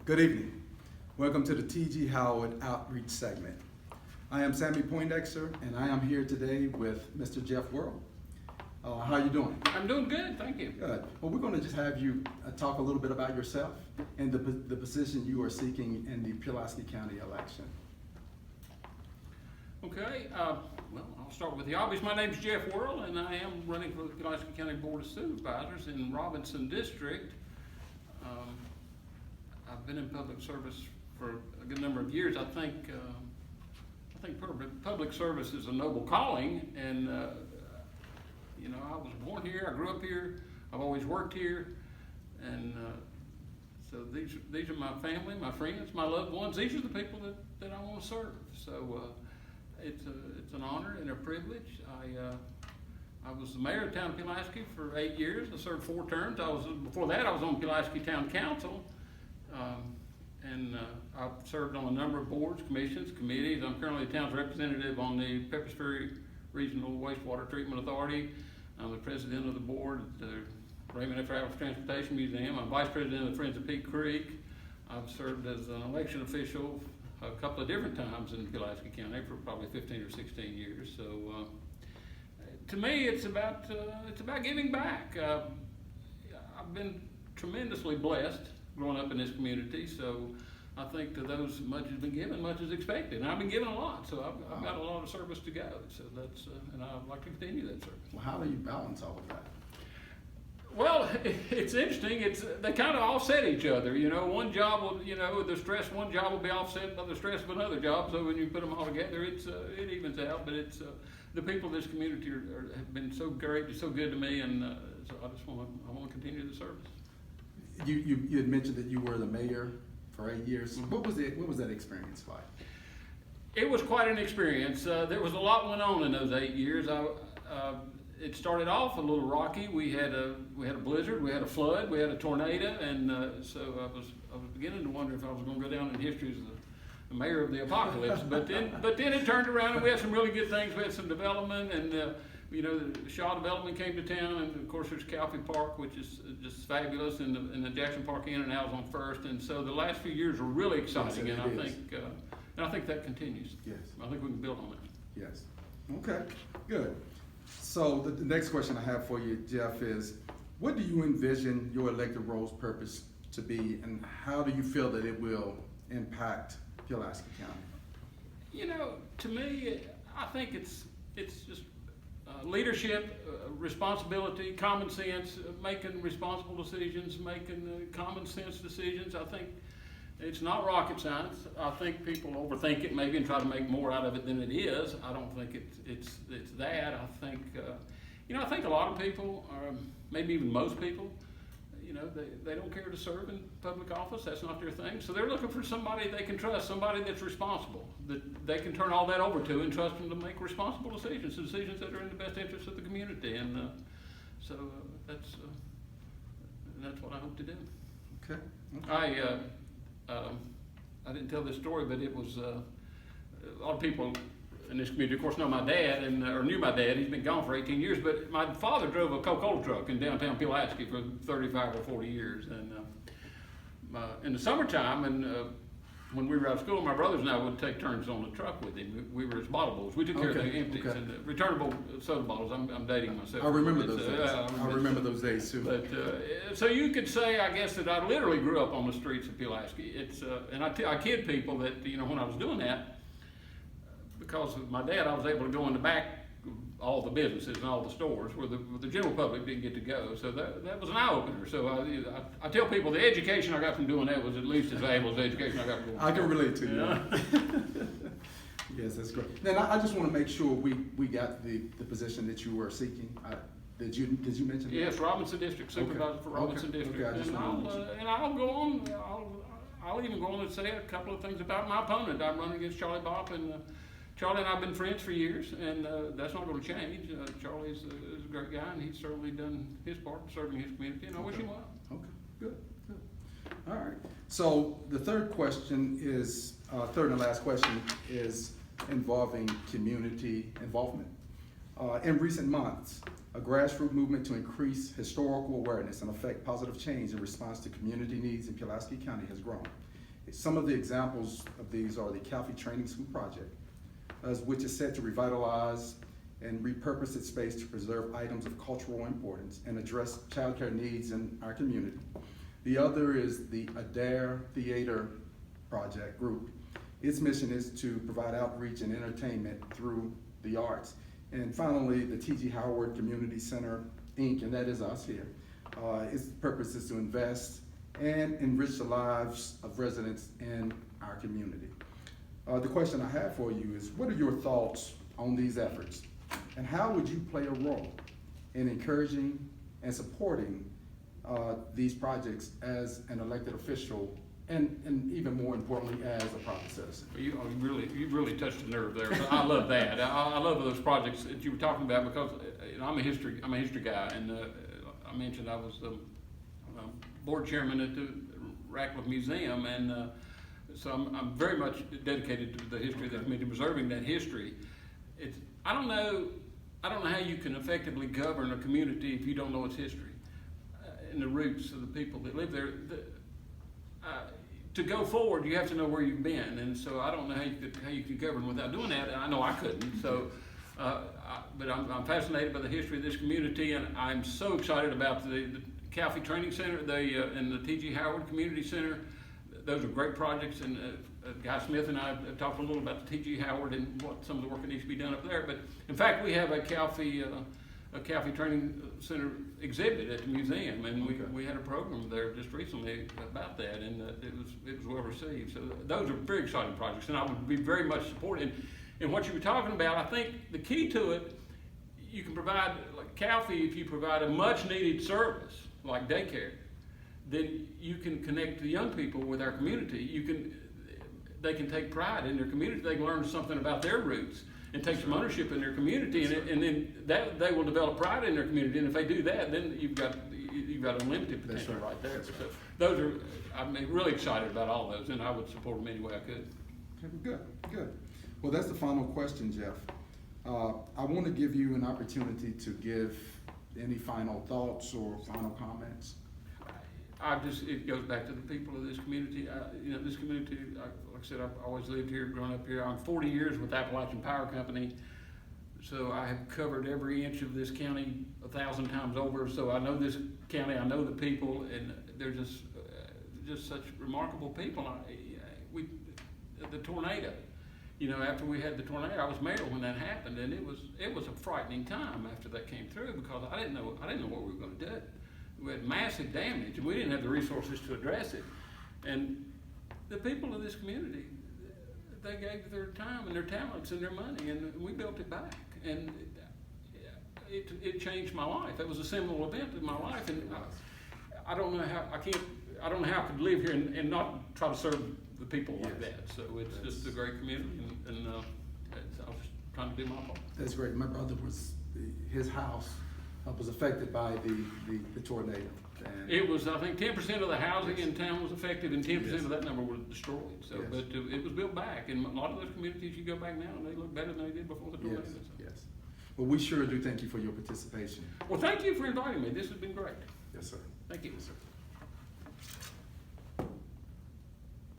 Good evening. Welcome to the T.G. Howard Outreach segment. I am Sammy Poindexter, and I am here today with Mr. Jeff Worrell. How are you doing? I'm doing good, thank you. Good. Well, we're going to just have you talk a little bit about yourself and the position you are seeking in the Pulaski County election. Okay, well, I'll start with the obvious. My name is Jeff Worrell, and I am running for the Pulaski County Board of Supervisors in Robinson District. I've been in public service for a good number of years. I think public service is a noble calling, and you know, I was born here, I grew up here, I've always worked here, and so these are my family, my friends, my loved ones. These are the people that I want to serve. So it's an honor and a privilege. I was the mayor of the town of Pulaski for 8 years. I served 4 terms. Before that, I was on Pulaski Town Council, and I've served on a number of boards, commissions, committees. I'm currently the town's representative on the Pepperidge Ferry Regional Wastewater Treatment Authority. I'm the president of the board at the Raymond F. Raffles Transportation Museum. I'm vice president of the Friends of Peak Creek. I've served as an election official a couple of different times in Pulaski County for probably 15 or 16 years. So to me, it's about giving back. I've been tremendously blessed growing up in this community. So I think to those, much has been given, much is expected. And I've been given a lot, so I've got a lot of service to go. So that's, and I'd like to continue that service. Well, how do you balance all of that? Well, it's interesting. They kind of offset each other. You know, one job will, you know, the stress one job will be offset by the stress of another job. So when you put them all together, it evens out. But it's the people of this community have been so great, so good to me, and so I want to continue the service. You had mentioned that you were the mayor for 8 years. Mm-hmm. What was that experience like? It was quite an experience. There was a lot went on in those 8 years. It started off a little rocky. We had a blizzard, we had a flood, we had a tornado, and so I was beginning to wonder if I was going to go down in history as the mayor of the apocalypse. But then it turned around, and we had some really good things. We had some development, and you know, the Shaw development came to town, and of course there's Calfee Park, which is just fabulous, and the Jackson Park Inn and Al's on First, and so the last few years were really exciting, yes, and I think that continues. Yes. I think we can build on that. Yes. Okay. Good. So the next question I have for you, Jeff, is what do you envision your elected role's purpose to be, and how do you feel that it will impact Pulaski County? You know, to me, I think it's just leadership, responsibility, common sense, making responsible decisions, making common sense decisions. I think it's not rocket science. I think people overthink it maybe and try to make more out of it than it is. I don't think it's that. I think, you know, I think a lot of people, maybe even most people, you know, they don't care to serve in public office. That's not their thing. So they're looking for somebody they can trust, somebody that's responsible, that they can turn all that over to and trust them to make responsible decisions that are in the best interest of the community. And so that's what I hope to do. Okay. I didn't tell this story, but it was a lot of people in this community, of course, know my dad or knew my dad. He's been gone for 18 years, but my father drove a Coca-Cola truck in downtown Pulaski for 35 or 40 years. And in the summertime, and when we were out of school, my brothers and I would take turns on the truck with him. We were his bottle boys. We took care of the empties and returnable soda bottles. I'm dating myself. I remember those days. I remember those days too. But so you could say, I guess, that I literally grew up on the streets of Pulaski. And I kid people that, you know, when I was doing that, because of my dad, I was able to go in the back of all the businesses and all the stores where the general public didn't get to go. So that was an eye-opener. So I tell people the education I got from doing that was at least as valuable as the education I got from doing that. I can relate to you. Yes, that's great. Then I just want to make sure we got the position that you were seeking. Did you mention that? Yes, Robinson District, supervisor for Robinson District. Okay, and I'll go on. I'll even go on and say a couple of things about my opponent. I'm running against Charlie Bopp, and Charlie and I have been friends for years, and that's not going to change. Charlie's a great guy, and he's certainly done his part in serving his community, and I wish him well. Okay, good. All right. So the third question is, third and last question is involving community involvement. In recent months, a grassroots movement to increase historical awareness and affect positive change in response to community needs in Pulaski County has grown. Some of the examples of these are the Calfee Training School Project, which is set to revitalize and repurpose its space to preserve items of cultural importance and address childcare needs in our community. The other is the Adair Theater Project Group. Its mission is to provide outreach and entertainment through the arts. And finally, the T.G. Howard Community Center, Inc., and that is us here. Its purpose is to invest and enrich the lives of residents in our community. The question I have for you is, what are your thoughts on these efforts? And how would you play a role in encouraging and supporting these projects as an elected official and even more importantly, as a private citizen? You really touched a nerve there. I love that. I love those projects that you were talking about because I'm a history guy, and I mentioned I was board chairman at the Ratcliffe Museum, and so I'm very much dedicated to the history of the community, preserving that history. I don't know how you can effectively govern a community if you don't know its history and the roots of the people that live there. To go forward, you have to know where you've been, and so I don't know how you could govern without doing that. And I know I couldn't. So, but I'm fascinated by the history of this community, and I'm so excited about the Calfee Training Center, and the T.G. Howard Community Center. Those are great projects, and Guy Smith and I have talked a little about the T.G. Howard and what some of the work that needs to be done up there. But in fact, we have a Calfee Training Center exhibit at the museum, and we had a program there just recently about that, and it was well received. So those are very exciting projects, and I would be very much supportive. And what you were talking about, I think the key to it, you can provide, like Calfee, if you provide a much needed service like daycare, then you can connect the young people with our community. They can take pride in their community. They can learn something about their roots and take some ownership in their community, and then that they will develop pride in their community. And if they do that, then you've got unlimited potential right there. So those are, I'm really excited about all those, and I would support them any way I could. Okay, good. Well, that's the final question, Jeff. I want to give you an opportunity to give any final thoughts or final comments. It goes back to the people of this community. This community, like I said, I've always lived here, grown up here. I'm 40 years with Appalachian Power Company, so I have covered every inch of this county 1,000 times over. So I know this county, I know the people, and they're just such remarkable people. The tornado, after we had the tornado, I was mayor when that happened, and it was a frightening time after that came through because I didn't know what we were going to do. We had massive damage, and we didn't have the resources to address it. And the people of this community, they gave their time and their talents and their money, and we built it back. And it changed my life. It was a seminal event in my life, and I don't know how I could live here and not try to serve the people like that. So it's just a great community, and I was just trying to do my part. That's great. My brother his house was affected by the tornado. And it was, I think, 10% of the housing in town was affected, and 10% of that number was destroyed. So, but it was built back, and a lot of those communities, you go back now, and they look better than they did before the tornado. Yes. Well, we sure do thank you for your participation. Well, thank you for inviting me. This has been great. Yes, sir. Thank you. Yes, sir.